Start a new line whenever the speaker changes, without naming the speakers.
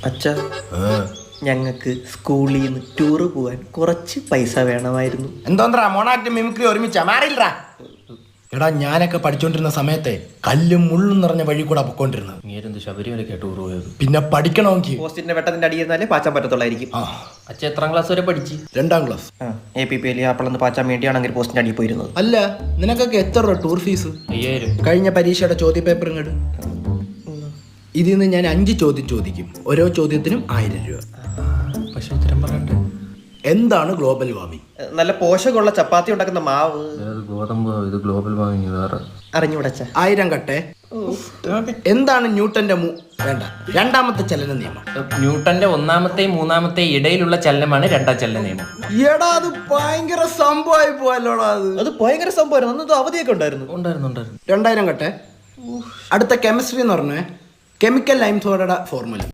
അച്ഛാ, ഞങ്ങൾക്ക് സ്കൂളിൽ നിന്ന് ടൂറ് പോവാൻ കുറച്ച് പൈസ വേണമായിരുന്നു.
എന്തോന്നാ മോണാക്ട് മിമിക്രി ഒരുമിച്ചാ മാറിയില്ല. എടാ ഞാനൊക്കെ പഠിച്ചോണ്ടിരുന്ന സമയത്തെ കല്ലും മുള്ളും നിറഞ്ഞ വഴി കൂടെ പൊക്കോണ്ടിരുന്നത്.
നീരെന്ത് ശബരിമലയ്ക്ക് ടൂർ പോയത്?
പിന്നെ പഠിക്കണമെങ്കിൽ
പോസ്റ്റിന്റെ വെട്ടത്തിന്റെ അടിയിരുന്നാലേ പാച്ചാൻ പറ്റത്തുള്ളായിരിക്കും.
അച്ഛൻ എത്രാം ക്ലാസ് വരെ പഠിച്ചു?
2ാം ക്ലാസ്.
APPL ആപ്പിളന്ന് പാച്ചാൻ വേണ്ടിയാണെങ്കിൽ പോസ്റ്റിന്റെ അടിയിൽ പോയിരുന്നത്.
അല്ല, നിനക്കൊക്കെ എത്ര രൂപ ടൂർ ഫീസ്?
5000.
കഴിഞ്ഞ പരീക്ഷയുടെ ചോദ്യ പേപ്പർ ഇങ്ങോട്ട്. ഇതിൽ നിന്ന് ഞാൻ 5 ചോദ്യം ചോദിക്കും. ഓരോ ചോദ്യത്തിനും 1000 രൂപ.
പക്ഷെ ഉത്തരം പറയട്ടെ.
എന്താണ് ഗ്ലോബൽ വാർമിംഗ്?
നല്ല പോഷകമുള്ള ചപ്പാത്തി ഉണ്ടാക്കുന്ന മാവ്.
ഗോതമ്പ്. ഇത് ഗ്ലോബൽ വാർമിംഗ് വേറെ.
അറിഞ്ഞൂടച്ച.
1000 കട്ടെ. എന്താണ് ന്യൂട്ടന്റെ വേണ്ട 2ാമത്തെ ചലന നിയമം?
ന്യൂട്ടന്റെ 1ാമത്തെയും 3ാമത്തെയും ഇടയിലുള്ള ചലനമാണ് 2ാം ചലന നിയമം.
എടാ അത് ഭയങ്കര സംഭവമായി പോയല്ലോടാ.
അത് ഭയങ്കര സംഭവമായിരുന്നു. അന്ന് അവധിയൊക്കെ ഉണ്ടായിരുന്നു.
2000 കട്ടെ. അടുത്ത കെമിസ്ട്രി എന്ന് പറഞ്ഞേ കെമിക്കൽ ലൈം സോഡയുടെ ഫോർമുല.